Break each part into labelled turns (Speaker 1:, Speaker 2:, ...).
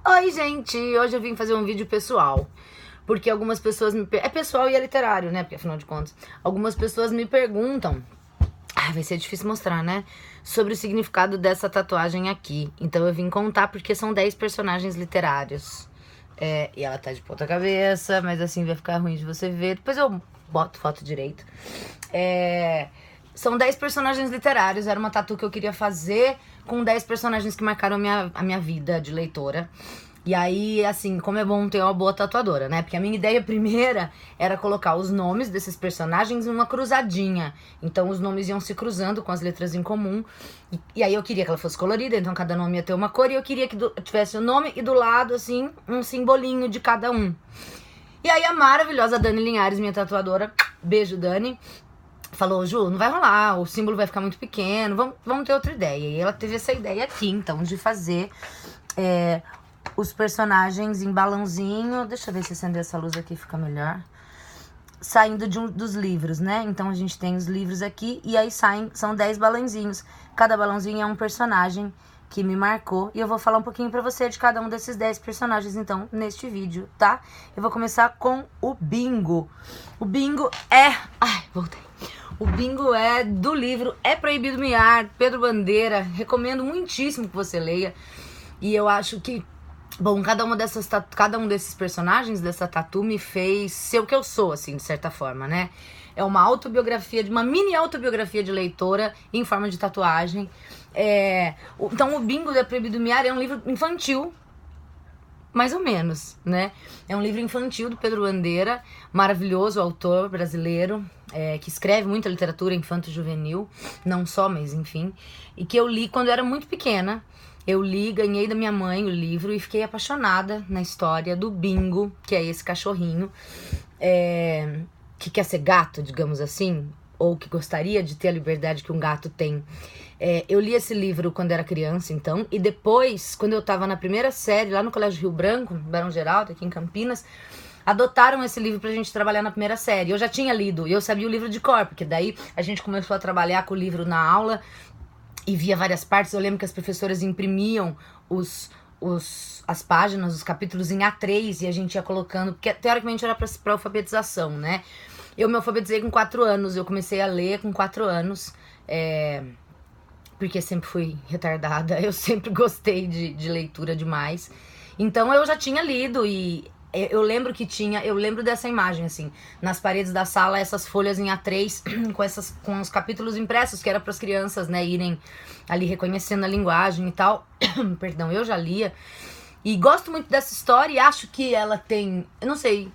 Speaker 1: Oi, gente! Hoje eu vim fazer um vídeo pessoal. Porque algumas pessoas me... É pessoal e é literário, né? Porque afinal de contas, algumas pessoas me perguntam... vai ser difícil mostrar, né? Sobre o significado dessa tatuagem aqui. Então eu vim contar porque são 10 personagens literários. E ela tá de ponta cabeça, mas assim vai ficar ruim de você ver. Depois eu boto foto direito. São 10 personagens literários. Era uma tatu que eu queria fazer com 10 personagens que marcaram a minha vida de leitora. E aí, assim, como é bom ter uma boa tatuadora, né? Porque a minha ideia primeira era colocar os nomes desses personagens em uma cruzadinha. Então os nomes iam se cruzando com as letras em comum. E aí eu queria que ela fosse colorida, então cada nome ia ter uma cor. E eu queria que tivesse o nome e do lado, assim, um simbolinho de cada um. E aí a maravilhosa Dani Linhares, minha tatuadora, beijo Dani, falou: Ju, não vai rolar, o símbolo vai ficar muito pequeno, vamos ter outra ideia. E ela teve essa ideia aqui, então, de fazer os personagens em balãozinho. Deixa eu ver se acender essa luz aqui fica melhor. Saindo dos livros, né? Então a gente tem os livros aqui e aí são 10 balãozinhos. Cada balãozinho é um personagem que me marcou. E eu vou falar um pouquinho pra você de cada um desses 10 personagens, então, neste vídeo, tá? Eu vou começar com o Bingo. O Bingo é... voltei. O Bingo é do livro É Proibido Miar, Pedro Bandeira. Recomendo muitíssimo que você leia. E eu acho que, bom, cada um desses personagens dessa tatu me fez ser o que eu sou, assim, de certa forma, né? É uma autobiografia, uma mini autobiografia de leitora em forma de tatuagem. Então o Bingo do É Proibido Miar é um livro infantil, mais ou menos, né? É um livro infantil do Pedro Bandeira, maravilhoso autor brasileiro, que escreve muita literatura infanto-juvenil, não só, mas enfim, e que eu li quando eu era muito pequena. Eu li, ganhei da minha mãe o livro e fiquei apaixonada na história do Bingo, que é esse cachorrinho que quer ser gato, digamos assim, ou que gostaria de ter a liberdade que um gato tem. Eu li esse livro quando era criança, então, e depois, quando eu tava na primeira série, lá no Colégio Rio Branco, Barão Geraldo, aqui em Campinas, adotaram esse livro pra gente trabalhar na primeira série. Eu já tinha lido, e eu sabia o livro de cor, porque daí a gente começou a trabalhar com o livro na aula, e via várias partes. Eu lembro que as professoras imprimiam as páginas, os capítulos em A3 e a gente ia colocando, porque teoricamente era pra alfabetização, né? Eu me alfabetizei com 4 anos, eu comecei a ler com 4 anos, porque sempre fui retardada, eu sempre gostei de leitura demais. Então eu já tinha lido e eu lembro dessa imagem, assim, nas paredes da sala, essas folhas em A3 com os capítulos impressos, que era para as crianças, né, irem ali reconhecendo a linguagem e tal. Perdão, eu já lia. E gosto muito dessa história e acho que ela tem, eu não sei,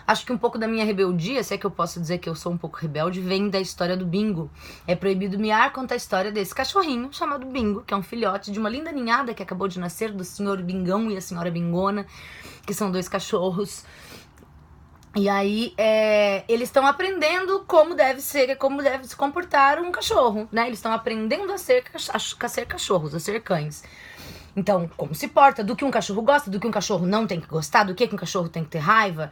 Speaker 1: acho que um pouco da minha rebeldia, se é que eu posso dizer que eu sou um pouco rebelde, vem da história do Bingo. É Proibido Miar conta a história desse cachorrinho chamado Bingo, que é um filhote de uma linda ninhada que acabou de nascer do senhor Bingão e a senhora Bingona, que são 2 cachorros. E aí eles estão aprendendo como deve se comportar um cachorro, né? Eles estão aprendendo a ser cachorros, a ser cães. Então, como se porta, do que um cachorro gosta, do que um cachorro não tem que gostar, do que um cachorro tem que ter raiva.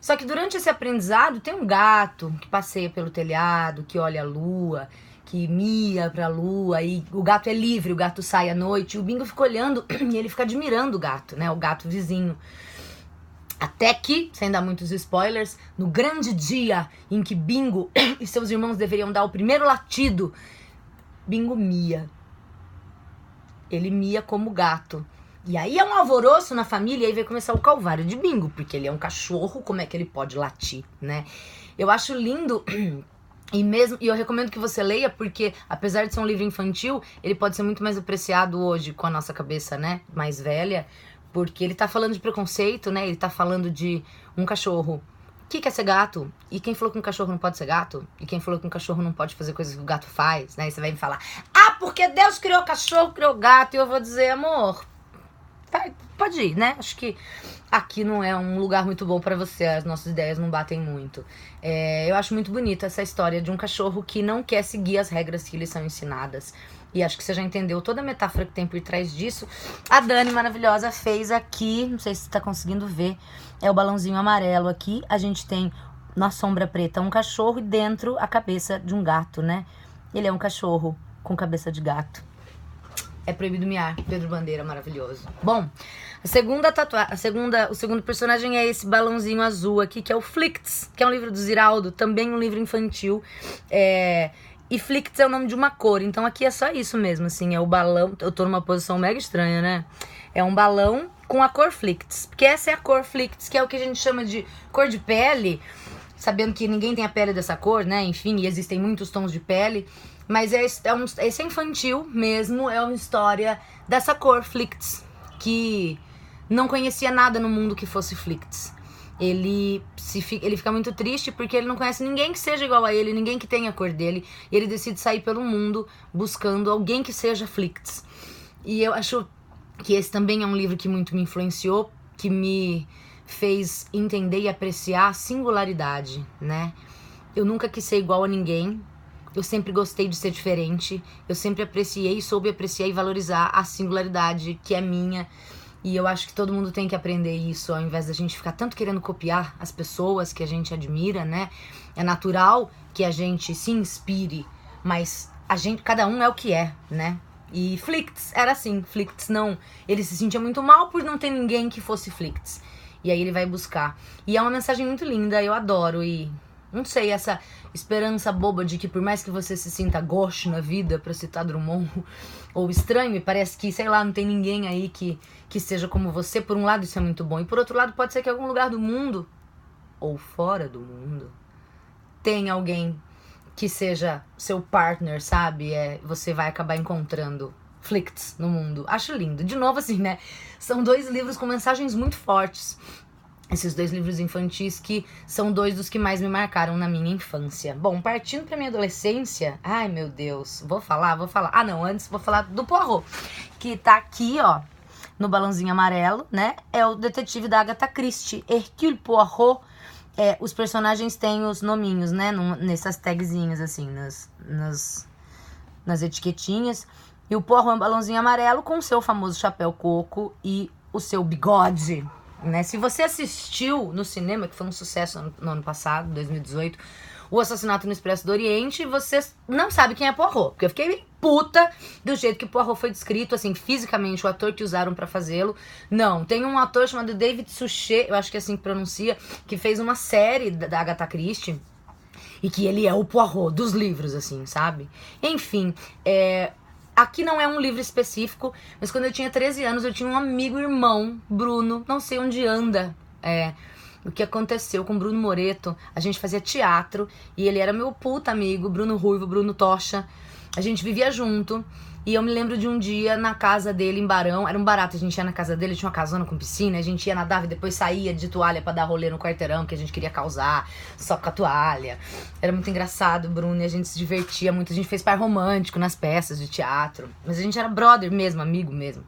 Speaker 1: Só que durante esse aprendizado tem um gato que passeia pelo telhado, que olha a lua, que mia pra lua, e o gato é livre, o gato sai à noite, e o Bingo fica olhando e ele fica admirando o gato, né? O gato vizinho. Até que, sem dar muitos spoilers, no grande dia em que Bingo e seus irmãos deveriam dar o primeiro latido, Bingo mia. Ele mia como gato. E aí é um alvoroço na família, e aí vai começar o calvário de Bingo, porque ele é um cachorro, como é que ele pode latir, né? Eu acho lindo, e eu recomendo que você leia, porque apesar de ser um livro infantil, ele pode ser muito mais apreciado hoje com a nossa cabeça, né, mais velha, porque ele tá falando de preconceito, né? Ele tá falando de um cachorro que quer ser gato. E quem falou que um cachorro não pode ser gato? E quem falou que um cachorro não pode fazer coisas que o gato faz, né? E você vai me falar: porque Deus criou cachorro, criou gato. E eu vou dizer: amor, pode ir, né? Acho que aqui não é um lugar muito bom pra você. As nossas ideias não batem muito. Eu acho muito bonita essa história de um cachorro que não quer seguir as regras que lhe são ensinadas. E acho que você já entendeu toda a metáfora que tem por trás disso. A Dani, maravilhosa, fez aqui, não sei se você tá conseguindo ver, é o balãozinho amarelo aqui. A gente tem na sombra preta um cachorro e dentro a cabeça de um gato, né? Ele é um cachorro com cabeça de gato. É Proibido Miar, Pedro Bandeira, maravilhoso. Bom, o segundo personagem é esse balãozinho azul aqui, que é o Flicts, que é um livro do Ziraldo, também um livro infantil. E Flicts é o nome de uma cor, então aqui é só isso mesmo, assim, é o balão. Eu tô numa posição mega estranha, né? É um balão com a cor Flicts, porque essa é a cor Flicts, que é o que a gente chama de cor de pele, sabendo que ninguém tem a pele dessa cor, né? Enfim, e existem muitos tons de pele. Mas esse é infantil mesmo, é uma história dessa cor, Flicts, que não conhecia nada no mundo que fosse Flicts. Ele fica muito triste porque ele não conhece ninguém que seja igual a ele, ninguém que tenha a cor dele. E ele decide sair pelo mundo buscando alguém que seja Flicts. E eu acho que esse também é um livro que muito me influenciou, que me fez entender e apreciar a singularidade, né? Eu nunca quis ser igual a ninguém. Eu sempre gostei de ser diferente, eu sempre apreciei, soube apreciar e valorizar a singularidade que é minha. E eu acho que todo mundo tem que aprender isso, ao invés da gente ficar tanto querendo copiar as pessoas que a gente admira, né? É natural que a gente se inspire, mas cada um é o que é, né? E Flicts era assim, Flicts não... Ele se sentia muito mal por não ter ninguém que fosse Flicts. E aí ele vai buscar. E é uma mensagem muito linda, eu adoro e... Não sei, essa esperança boba de que por mais que você se sinta gauche na vida, pra citar Drummond, ou estranho, e parece que, sei lá, não tem ninguém aí que seja como você, por um lado isso é muito bom. E por outro lado pode ser que em algum lugar do mundo, ou fora do mundo, tem alguém que seja seu partner, sabe? Você vai acabar encontrando Flicts no mundo. Acho lindo. De novo, assim, né? São 2 livros com mensagens muito fortes. Esses 2 livros infantis que são 2 dos que mais me marcaram na minha infância. Bom, partindo pra minha adolescência... Ai, meu Deus. Vou falar. Ah, não. Antes vou falar do Poirot. Que tá aqui, ó. No balãozinho amarelo, né? É o detetive da Agatha Christie. Hercule Poirot. Os personagens têm os nominhos, né? Nessas tagzinhas, assim. Nas etiquetinhas. E o Poirot é um balãozinho amarelo com o seu famoso chapéu coco e o seu bigode... Né? Se você assistiu no cinema, que foi um sucesso no ano passado, 2018, O Assassinato no Expresso do Oriente, você não sabe quem é Poirot, porque eu fiquei puta do jeito que Poirot foi descrito, assim, fisicamente, o ator que usaram pra fazê-lo. Não, tem um ator chamado David Suchet, eu acho que é assim que pronuncia, que fez uma série da Agatha Christie, e que ele é o Poirot dos livros, assim, sabe? Enfim, aqui não é um livro específico, mas quando eu tinha 13 anos eu tinha um amigo irmão, Bruno, não sei onde anda, o que aconteceu com Bruno Moreto. A gente fazia teatro e ele era meu puta amigo, Bruno Ruivo, Bruno Tocha. A gente vivia junto e eu me lembro de um dia na casa dele em Barão, era um barato, a gente ia na casa dele, tinha uma casona com piscina, a gente ia nadar e depois saía de toalha pra dar rolê no quarteirão, que a gente queria causar, só com a toalha. Era muito engraçado, Bruno, e a gente se divertia muito, a gente fez par romântico nas peças de teatro, mas a gente era brother mesmo, amigo mesmo.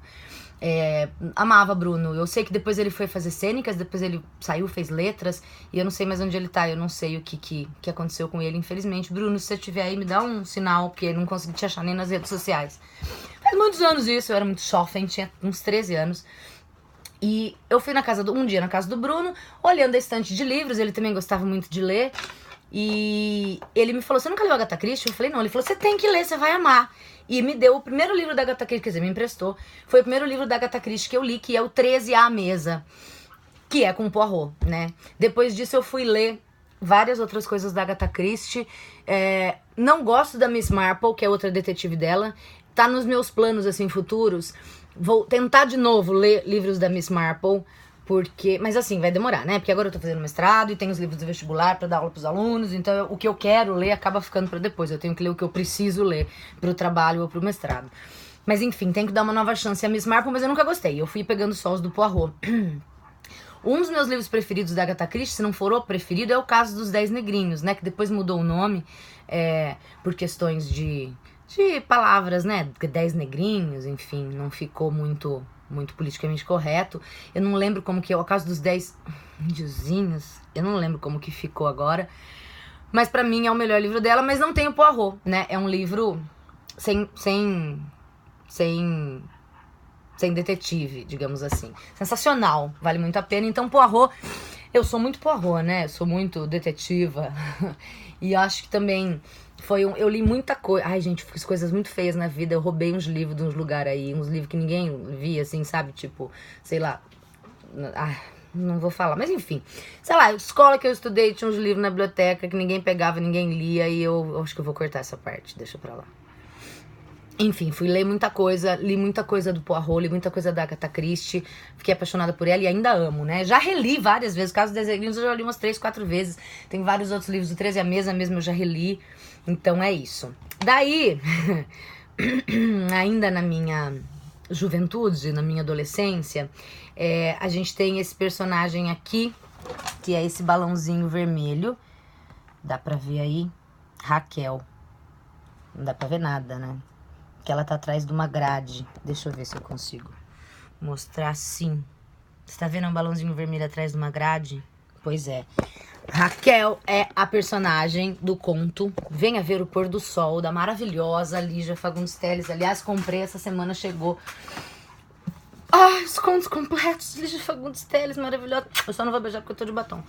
Speaker 1: Amava Bruno. Eu sei que depois ele foi fazer cênicas, depois ele saiu, fez letras, e eu não sei mais onde ele tá, eu não sei o que aconteceu com ele, infelizmente. Bruno, se você estiver aí, me dá um sinal, porque eu não consegui te achar nem nas redes sociais. Faz muitos anos isso, eu era muito jovem, tinha uns 13 anos. E eu fui um dia na casa do Bruno, olhando a estante de livros, ele também gostava muito de ler. E ele me falou, você nunca leu Agatha Christie? Eu falei, não. Ele falou, você tem que ler, você vai amar. E me deu o primeiro livro da Agatha Christie, quer dizer, me emprestou. Foi o primeiro livro da Agatha Christie que eu li, que é o 13 à Mesa, que é com o Poirot, né? Depois disso eu fui ler várias outras coisas da Agatha Christie. Não gosto da Miss Marple, que é outra detetive dela. Tá nos meus planos, assim, futuros. Vou tentar de novo ler livros da Miss Marple, mas assim, vai demorar, né? Porque agora eu tô fazendo mestrado e tenho os livros do vestibular pra dar aula pros alunos, então o que eu quero ler acaba ficando pra depois. Eu tenho que ler o que eu preciso ler pro trabalho ou pro mestrado. Mas enfim, tenho que dar uma nova chance a Miss Marple, mas eu nunca gostei. Eu fui pegando só os do Poirot. Um dos meus livros preferidos da Agatha Christie, se não for o preferido, é o Caso dos 10 Negrinhos, né? Que depois mudou o nome por questões de palavras, né? 10 negrinhos, enfim, não ficou muito politicamente correto. Eu não lembro como que é o Caso dos 10 índiozinhos, eu não lembro como que ficou agora, mas pra mim é o melhor livro dela, mas não tem o Poirot, né? É um livro sem sem detetive, digamos assim. Sensacional, vale muito a pena. Então, Poirot, eu sou muito Poirot, né? Eu sou muito detetiva. E acho que também eu li muita coisa. Ai, gente, fiz coisas muito feias na vida. Eu roubei uns livros de uns lugares aí, uns livros que ninguém via, assim, sabe? Tipo, sei lá. Não vou falar, mas enfim. Sei lá, escola que eu estudei tinha uns livros na biblioteca que ninguém pegava, ninguém lia. E eu acho que eu vou cortar essa parte, deixa pra lá. Enfim, fui ler muita coisa, li muita coisa do Poirot, li muita coisa da Agatha Christie, fiquei apaixonada por ela e ainda amo, né? Já reli várias vezes, Caso dos Desegredos eu já li umas 3, 4 vezes. Tem vários outros livros, do 13 à Mesa mesmo eu já reli, então é isso. Daí, ainda na minha juventude, na minha adolescência, a gente tem esse personagem aqui, que é esse balãozinho vermelho, dá pra ver aí, Raquel, não dá pra ver nada, né? Que ela tá atrás de uma grade. Deixa eu ver se eu consigo mostrar assim. Você tá vendo um balãozinho vermelho atrás de uma grade? Pois é. Raquel é a personagem do conto Venha Ver o Pôr do Sol, da maravilhosa Lígia Fagundes Telles. Aliás, comprei essa semana, chegou. Ai, os contos completos de Lígia Fagundes Telles, maravilhosa. Eu só não vou beijar porque eu tô de batom.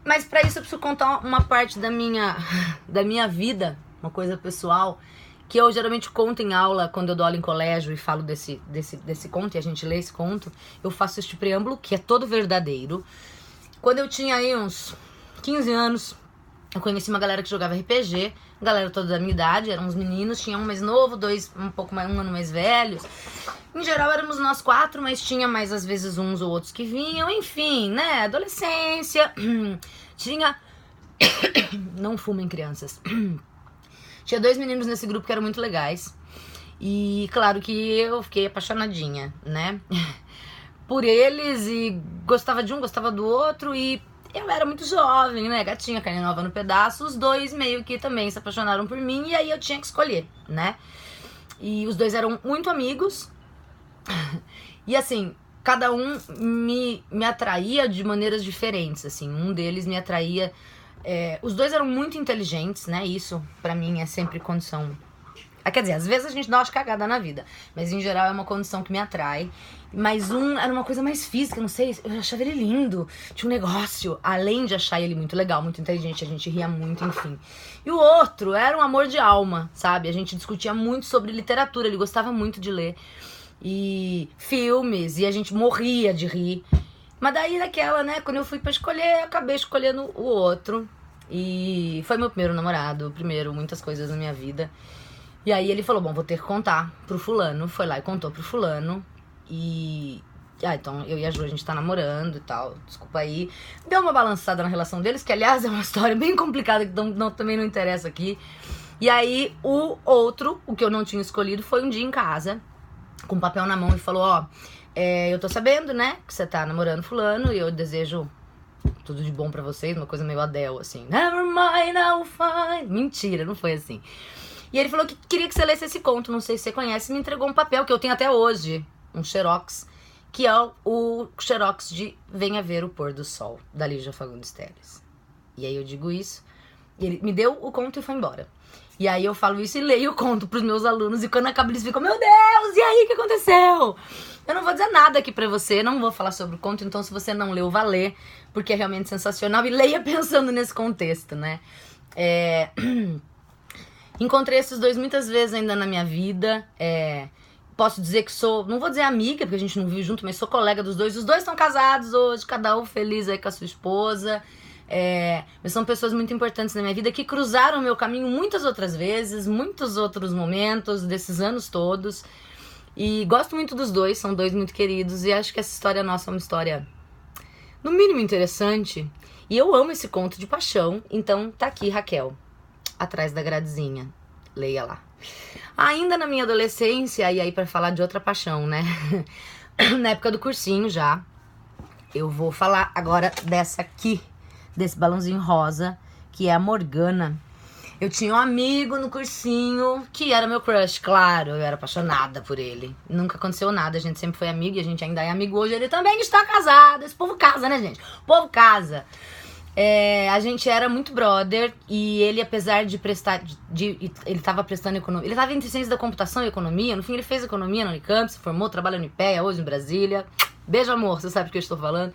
Speaker 1: Mas pra isso eu preciso contar uma parte da minha vida, uma coisa pessoal, que eu geralmente conto em aula, quando eu dou aula em colégio e falo desse conto, e a gente lê esse conto, eu faço este preâmbulo, que é todo verdadeiro. Quando eu tinha aí uns 15 anos, eu conheci uma galera que jogava RPG, galera toda da minha idade, eram uns meninos, tinha um mais novo, dois um ano mais velhos. Em geral éramos nós 4, mas tinha mais às vezes uns ou outros que vinham, enfim, né, adolescência, tinha... Não fumem, crianças. Tinha 2 meninos nesse grupo que eram muito legais. E claro que eu fiquei apaixonadinha, né? Por eles, e gostava de um, gostava do outro. E eu era muito jovem, né? Gatinha, carne nova no pedaço. Os 2 meio que também se apaixonaram por mim. E aí eu tinha que escolher, né? E os 2 eram muito amigos. E assim, cada um me atraía de maneiras diferentes, assim. Um deles me atraía... os 2 eram muito inteligentes, né? Isso, pra mim, é sempre condição... Quer dizer, às vezes a gente dá umas cagadas na vida, mas em geral é uma condição que me atrai. Mas um era uma coisa mais física, não sei, eu achava ele lindo, tinha um negócio. Além de achar ele muito legal, muito inteligente, a gente ria muito, enfim. E o outro era um amor de alma, sabe? A gente discutia muito sobre literatura, ele gostava muito de ler. E filmes, e a gente morria de rir. Mas daí daquela, né, quando eu fui pra escolher, eu acabei escolhendo o outro. E foi meu primeiro namorado, muitas coisas na minha vida. E aí ele falou, bom, vou ter que contar pro fulano. Foi lá e contou pro fulano. E... então eu e a Ju, a gente tá namorando e tal, desculpa aí. Deu uma balançada na relação deles, que aliás é uma história bem complicada, que também não interessa aqui. E aí o outro, o que eu não tinha escolhido, foi um dia em casa, com papel na mão, e falou, eu tô sabendo, né, que você tá namorando fulano, e eu desejo tudo de bom pra vocês, uma coisa meio Adele, assim. Never mind, I'll find... Mentira, não foi assim. E ele falou que queria que você lesse esse conto, não sei se você conhece, me entregou um papel que eu tenho até hoje, um xerox, que é o xerox de Venha Ver o Pôr do Sol, da Lígia Fagundes Telles. E aí eu digo isso, e ele me deu o conto e foi embora. E aí eu falo isso e leio o conto pros meus alunos, e quando acaba eles ficam, meu Deus, e aí, o que aconteceu? Eu não vou dizer nada aqui pra você, não vou falar sobre o conto, então se você não leu, vá ler, porque é realmente sensacional, e leia pensando nesse contexto, né? Encontrei esses 2 muitas vezes ainda na minha vida, posso dizer que sou, não vou dizer amiga, porque a gente não vive junto, mas sou colega dos 2. Os 2 estão casados hoje, cada um feliz aí com a sua esposa. Mas são pessoas muito importantes na minha vida, que cruzaram o meu caminho muitas outras vezes, muitos outros momentos desses anos todos. E gosto muito dos 2, são 2 muito queridos, e acho que essa história nossa é uma história, no mínimo, interessante. E eu amo esse conto de paixão, então tá aqui, Raquel, atrás da gradezinha. Leia lá. Ainda na minha adolescência, e aí pra falar de outra paixão, né? Na época do cursinho já, eu vou falar agora dessa aqui, desse balãozinho rosa, que é a Morgana. Eu tinha um amigo no cursinho que era meu crush, claro, eu era apaixonada por ele. Nunca aconteceu nada, a gente sempre foi amigo e a gente ainda é amigo hoje. Ele também está casado, esse povo casa, né, gente? O povo casa. A gente era muito brother e ele, apesar de prestar. Ele tava prestando economia. Ele tava entre ciência da computação e economia. No fim, ele fez economia na Unicamp, se formou, trabalha no IPEA, hoje em Brasília. Beijo, amor, você sabe do que eu estou falando.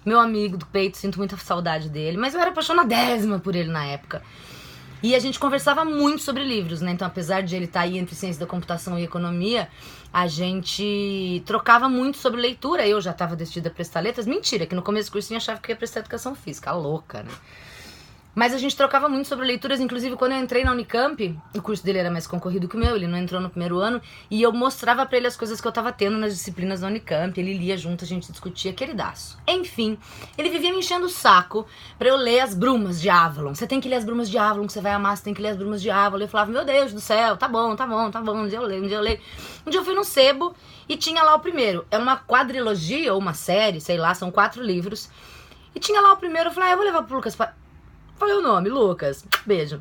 Speaker 1: Meu amigo do peito, sinto muita saudade dele. Mas eu era apaixonadésima por ele na época. E a gente conversava muito sobre livros, né? Então, apesar de ele estar aí entre ciência da computação e economia, a gente trocava muito sobre leitura. Eu já estava decidida a prestar letras. Mentira, que no começo do cursinho eu achava que eu ia prestar educação física. Louca, né? Mas a gente trocava muito sobre leituras, inclusive quando eu entrei na Unicamp, o curso dele era mais concorrido que o meu, ele não entrou no primeiro ano, e eu mostrava pra ele as coisas que eu tava tendo nas disciplinas da Unicamp, ele lia junto, a gente discutia, queridaço. Enfim, ele vivia me enchendo o saco pra eu ler As Brumas de Avalon. Você tem que ler As Brumas de Avalon, que você vai amar, você tem que ler As Brumas de Avalon. Eu falava, meu Deus do céu, tá bom, um dia eu leio, um dia eu leio. Um dia eu fui no sebo e tinha lá o primeiro. É uma quadrilogia ou uma série, sei lá, são 4 livros. E tinha lá o primeiro, eu falei, eu vou levar pro Lucas pra... Falei o nome, Lucas, beijo.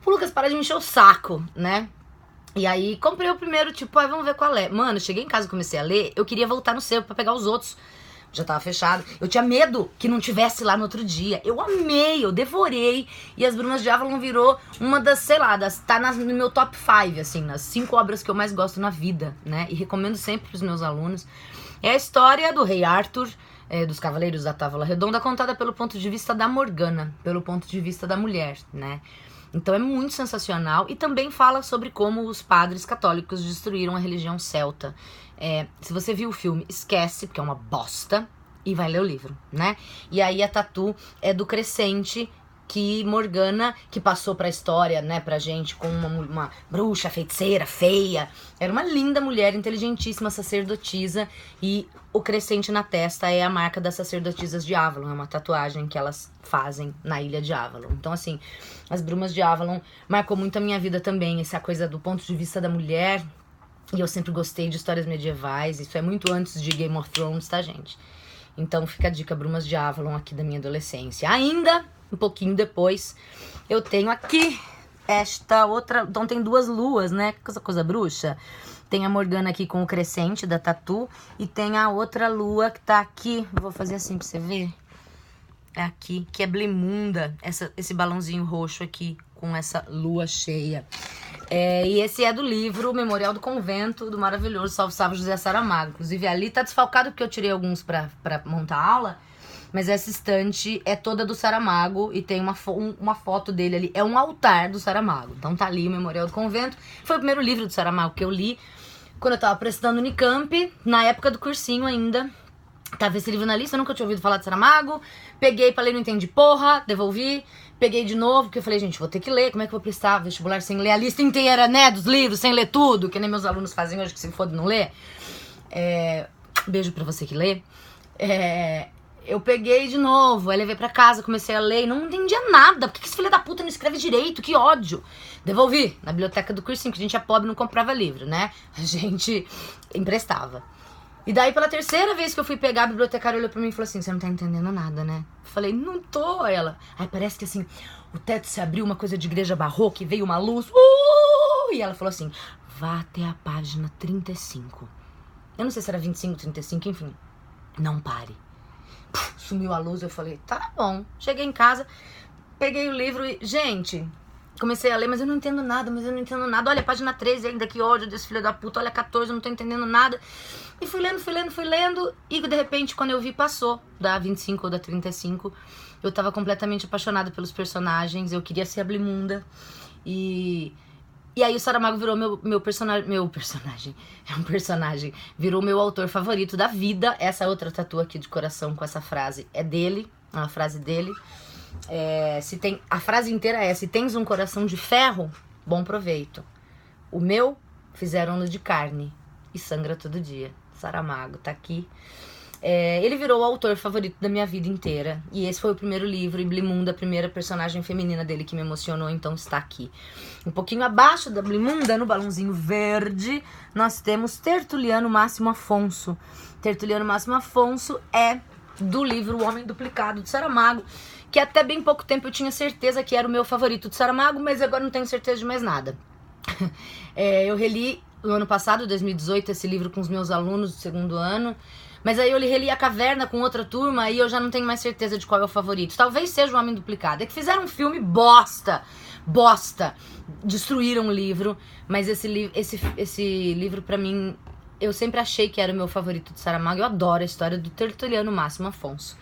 Speaker 1: O Lucas para de me encher o saco, né? E aí comprei o primeiro, tipo, vamos ver qual é. Mano, cheguei em casa e comecei a ler, eu queria voltar no sebo pra pegar os outros. Já tava fechado. Eu tinha medo que não tivesse lá no outro dia. Eu amei, eu devorei. E As Brumas de Avalon virou uma das, sei lá, tá no meu top 5, assim, nas 5 obras que eu mais gosto na vida, né? E recomendo sempre pros meus alunos. É a história do rei Arthur, dos Cavaleiros da Távola Redonda, contada pelo ponto de vista da Morgana, pelo ponto de vista da mulher, né? Então é muito sensacional e também fala sobre como os padres católicos destruíram a religião celta. Se você viu o filme, esquece, porque é uma bosta, e vai ler o livro, né? E aí a Tatu é do Crescente, que Morgana, que passou pra história, né, pra gente, com uma bruxa, feiticeira, feia. Era uma linda mulher, inteligentíssima, sacerdotisa, e o crescente na testa é a marca das sacerdotisas de Avalon, é uma tatuagem que elas fazem na ilha de Avalon. Então, assim, As Brumas de Avalon marcou muito a minha vida também, essa coisa do ponto de vista da mulher, e eu sempre gostei de histórias medievais, isso é muito antes de Game of Thrones, tá, gente? Então fica a dica, Brumas de Avalon, aqui da minha adolescência. Ainda, um pouquinho depois, eu tenho aqui esta outra... Então tem 2 luas, né? Coisa bruxa. Tem a Morgana aqui com o Crescente da Tatu. E tem a outra lua que tá aqui. Vou fazer assim pra você ver. É aqui, que é Blimunda. Esse balãozinho roxo aqui, com essa lua cheia. E esse é do livro Memorial do Convento, do maravilhoso Salve Salve José Saramago. Inclusive ali tá desfalcado porque eu tirei alguns pra montar a aula. Mas essa estante é toda do Saramago e tem uma foto dele ali. É um altar do Saramago. Então tá ali o Memorial do Convento. Foi o primeiro livro do Saramago que eu li quando eu tava prestando Unicamp, na época do cursinho ainda. Tava esse livro na lista, eu nunca tinha ouvido falar de Saramago. Peguei pra ler, não entendi porra, devolvi. Peguei de novo, porque eu falei, gente, vou ter que ler. Como é que eu vou prestar vestibular sem ler a lista inteira, né, dos livros, sem ler tudo? Que nem meus alunos fazem hoje, que se foda não ler. Beijo pra você que lê. Eu peguei de novo, aí levei pra casa, comecei a ler e não entendia nada. Por que esse filho da puta não escreve direito? Que ódio. Devolvi na biblioteca do cursinho, que a gente é pobre, não comprava livro, né? A gente emprestava. E daí, pela 3ª vez que eu fui pegar, a bibliotecária olhou pra mim e falou assim, você não tá entendendo nada, né? Eu falei, não tô. Ela, aí parece que assim, o teto se abriu, uma coisa de igreja barroca, e veio uma luz. E ela falou assim, vá até a página 35. Eu não sei se era 25, 35, enfim. Não pare. Sumiu a luz, eu falei, tá bom. Cheguei em casa, peguei o livro e, gente, comecei a ler, mas eu não entendo nada, Olha, página 13 ainda, que ódio desse filho da puta. Olha, 14, eu não tô entendendo nada. E fui lendo. E de repente, quando eu vi, passou da 25 ou da 35. Eu tava completamente apaixonada pelos personagens. Eu queria ser a Blimunda. E aí o Saramago virou meu personagem. É um personagem. Virou meu autor favorito da vida. Essa outra tatu aqui de coração com essa frase é dele. É uma frase dele. A frase inteira é: se tens um coração de ferro, bom proveito. O meu fizeram-no de carne e sangra todo dia. Saramago, tá aqui. Ele virou o autor favorito da minha vida inteira. E esse foi o primeiro livro, e Blimunda, a primeira personagem feminina dele que me emocionou, então está aqui. Um pouquinho abaixo da Blimunda, no balãozinho verde, nós temos Tertuliano Máximo Afonso. Tertuliano Máximo Afonso é do livro O Homem Duplicado, de Saramago, que até bem pouco tempo eu tinha certeza que era o meu favorito de Saramago, mas agora não tenho certeza de mais nada. Eu reli no ano passado, 2018, esse livro com os meus alunos do segundo ano. Mas aí eu reli A Caverna com outra turma e eu já não tenho mais certeza de qual é o favorito. Talvez seja O Homem Duplicado. É que fizeram um filme bosta. Destruíram o livro. Mas esse livro, pra mim, eu sempre achei que era o meu favorito de Saramago. Eu adoro a história do Tertuliano Máximo Afonso,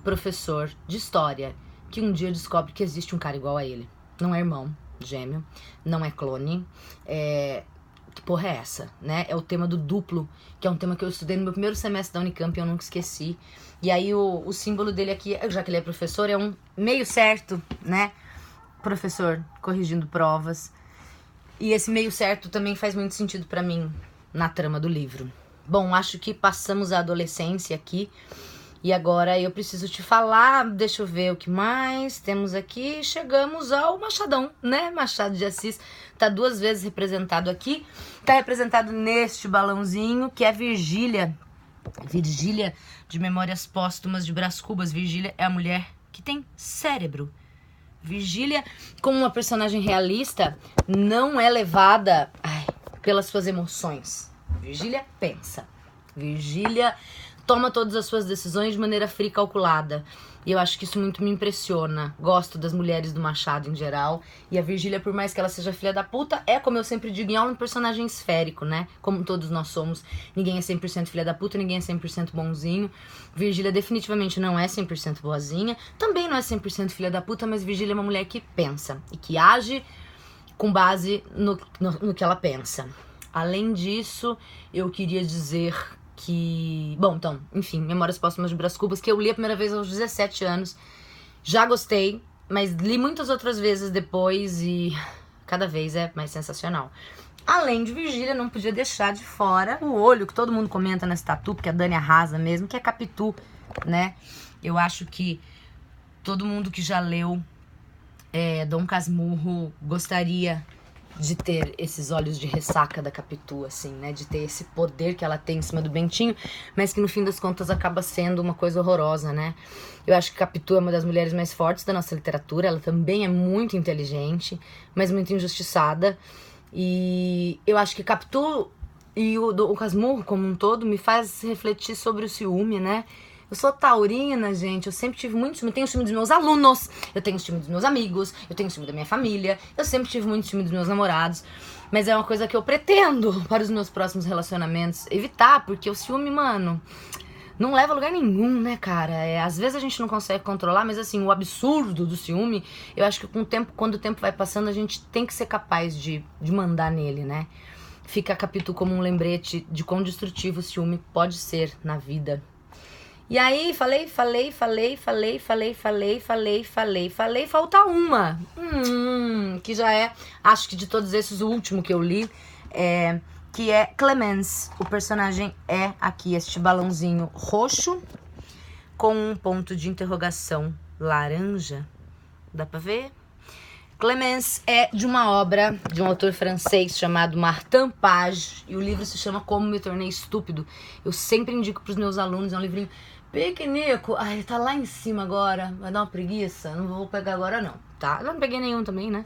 Speaker 1: professor de história, que um dia descobre que existe um cara igual a ele. Não é irmão gêmeo, não é clone, que porra é essa, né? É o tema do duplo, que é um tema que eu estudei no meu primeiro semestre da Unicamp e eu nunca esqueci. E aí o símbolo dele aqui, já que ele é professor, é um meio certo, né? Professor corrigindo provas. E esse meio certo também faz muito sentido pra mim na trama do livro. Bom, acho que passamos a adolescência aqui. E agora eu preciso te falar, deixa eu ver o que mais temos aqui. Chegamos ao Machadão, né? Machado de Assis tá 2 vezes representado aqui. Tá representado neste balãozinho, que é Virgília. Virgília de Memórias Póstumas de Brás Cubas. Virgília é a mulher que tem cérebro. Virgília, como uma personagem realista, não é levada pelas suas emoções. Virgília pensa. Virgília toma todas as suas decisões de maneira fria e calculada. E eu acho que isso muito me impressiona. Gosto das mulheres do Machado em geral. E a Virgília, por mais que ela seja filha da puta, é, como eu sempre digo, um personagem esférico, né? Como todos nós somos. Ninguém é 100% filha da puta, ninguém é 100% bonzinho. Virgília definitivamente não é 100% boazinha. Também não é 100% filha da puta, mas Virgília é uma mulher que pensa. E que age com base no que ela pensa. Além disso, eu queria dizer que... Bom, então, enfim, Memórias Póstumas de Brás Cubas, que eu li a primeira vez aos 17 anos. Já gostei, mas li muitas outras vezes depois e cada vez é mais sensacional. Além de Virgília, não podia deixar de fora o olho que todo mundo comenta nessa tatu, porque a Dani arrasa mesmo, que é Capitu, né? Eu acho que todo mundo que já leu Dom Casmurro gostaria de ter esses olhos de ressaca da Capitu, assim, né? De ter esse poder que ela tem em cima do Bentinho, mas que no fim das contas acaba sendo uma coisa horrorosa, né? Eu acho que Capitu é uma das mulheres mais fortes da nossa literatura. Ela também é muito inteligente, mas muito injustiçada. E eu acho que Capitu e o Casmurro como um todo me faz refletir sobre o ciúme, né? Eu sou taurina, gente, eu sempre tive muito ciúme. Eu tenho ciúme dos meus alunos, eu tenho ciúme dos meus amigos, eu tenho ciúme da minha família, eu sempre tive muito ciúme dos meus namorados. Mas é uma coisa que eu pretendo para os meus próximos relacionamentos evitar, porque o ciúme, mano, não leva a lugar nenhum, né, cara? Às vezes a gente não consegue controlar, mas assim, o absurdo do ciúme, eu acho que com o tempo, quando o tempo vai passando, a gente tem que ser capaz de mandar nele, né? Fica a Capitu como um lembrete de quão destrutivo o ciúme pode ser na vida. E aí, falei, falta uma, que já é, acho que de todos esses, o último que eu li, que é Clemence. O personagem é aqui este balãozinho roxo, com um ponto de interrogação laranja, dá pra ver? Clemence é de uma obra de um autor francês chamado Martin Page, e o livro se chama Como Me Tornei Estúpido. Eu sempre indico pros meus alunos, é um livrinho pequenico. Ai, tá lá em cima agora, vai dar uma preguiça, não vou pegar agora não, tá? Eu não peguei nenhum também, né?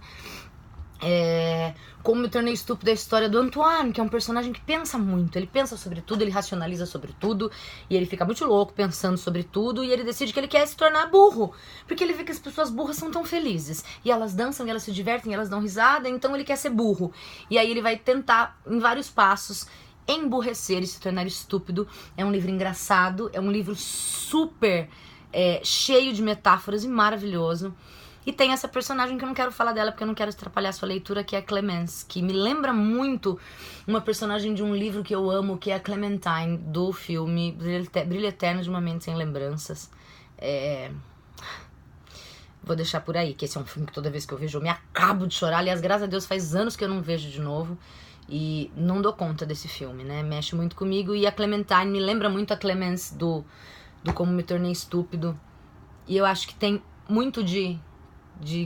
Speaker 1: Como Me Tornei Estúpido é a história do Antoine, que é um personagem que pensa muito. Ele pensa sobre tudo, ele racionaliza sobre tudo, e ele fica muito louco pensando sobre tudo, e ele decide que ele quer se tornar burro, porque ele vê que as pessoas burras são tão felizes, e elas dançam, e elas se divertem, e elas dão risada, então ele quer ser burro. E aí ele vai tentar, em vários passos, emburrecer e se tornar estúpido. É um livro engraçado, é um livro super cheio de metáforas e maravilhoso. E tem essa personagem que eu não quero falar dela porque eu não quero atrapalhar a sua leitura, que é a Clemence, que me lembra muito uma personagem de um livro que eu amo, que é a Clementine, do filme Brilho Eterno de uma Mente Sem Lembranças. Vou deixar por aí, que esse é um filme que toda vez que eu vejo eu me acabo de chorar. Aliás, graças a Deus faz anos que eu não vejo de novo e não dou conta desse filme, né? Mexe muito comigo. E a Clementine me lembra muito a Clemence do Como Me Tornei Estúpido. E eu acho que tem muito de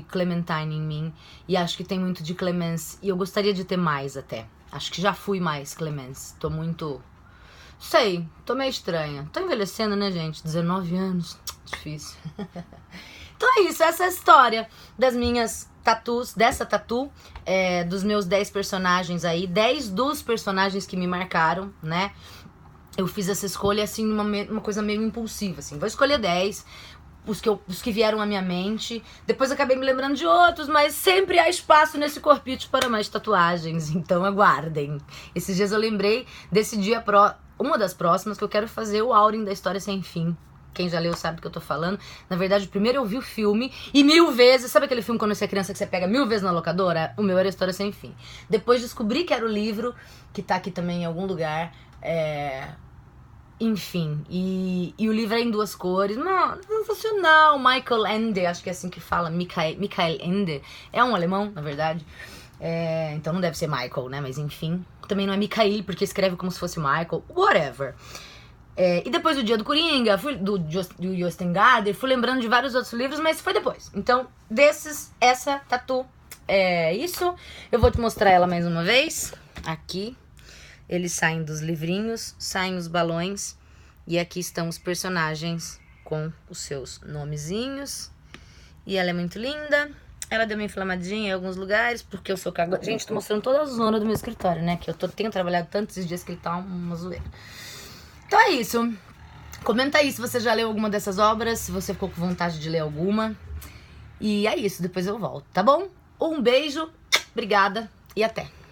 Speaker 1: Clementine em mim, e acho que tem muito de Clemence, e eu gostaria de ter mais até. Acho que já fui mais Clemence. Tô muito... Sei, tô meio estranha. Tô envelhecendo, né, gente? 19 anos. Difícil. Então é isso, essa é a história das minhas tatus, dessa tatu, dos meus 10 personagens aí, 10 dos personagens que me marcaram, né? Eu fiz essa escolha, assim, uma coisa meio impulsiva, assim. Vou escolher 10, os que vieram à minha mente. Depois acabei me lembrando de outros, mas sempre há espaço nesse corpite para mais tatuagens. Então aguardem. Esses dias eu lembrei desse dia, uma das próximas, que eu quero fazer o Aurin da História Sem Fim. Quem já leu sabe do que eu tô falando. Na verdade, primeiro eu vi o filme e 1000 vezes... Sabe aquele filme quando você é criança que você pega 1000 vezes na locadora? O meu era História Sem Fim. Depois descobri que era o livro, que tá aqui também em algum lugar. Enfim, e o livro é em 2 cores. Não, sensacional. Michael Ende, acho que é assim que fala. Michael Ende. É um alemão, na verdade. Então não deve ser Michael, né? Mas enfim. Também não é Mikhail, porque escreve como se fosse Michael. Whatever. E depois do Dia do Coringa, do Jostein Gaarder, fui lembrando de vários outros livros, mas foi depois. Então, desses, essa tatu é isso. Eu vou te mostrar ela mais uma vez. Aqui. Eles saem dos livrinhos, saem os balões. E aqui estão os personagens com os seus nomezinhos. E ela é muito linda. Ela deu uma inflamadinha em alguns lugares, porque eu sou cagona. Gente, tô mostrando toda a zona do meu escritório, né? Que eu tenho trabalhado tanto esses dias que ele tá uma zoeira. Então é isso. Comenta aí se você já leu alguma dessas obras, se você ficou com vontade de ler alguma. E é isso, depois eu volto, tá bom? Um beijo, obrigada e até!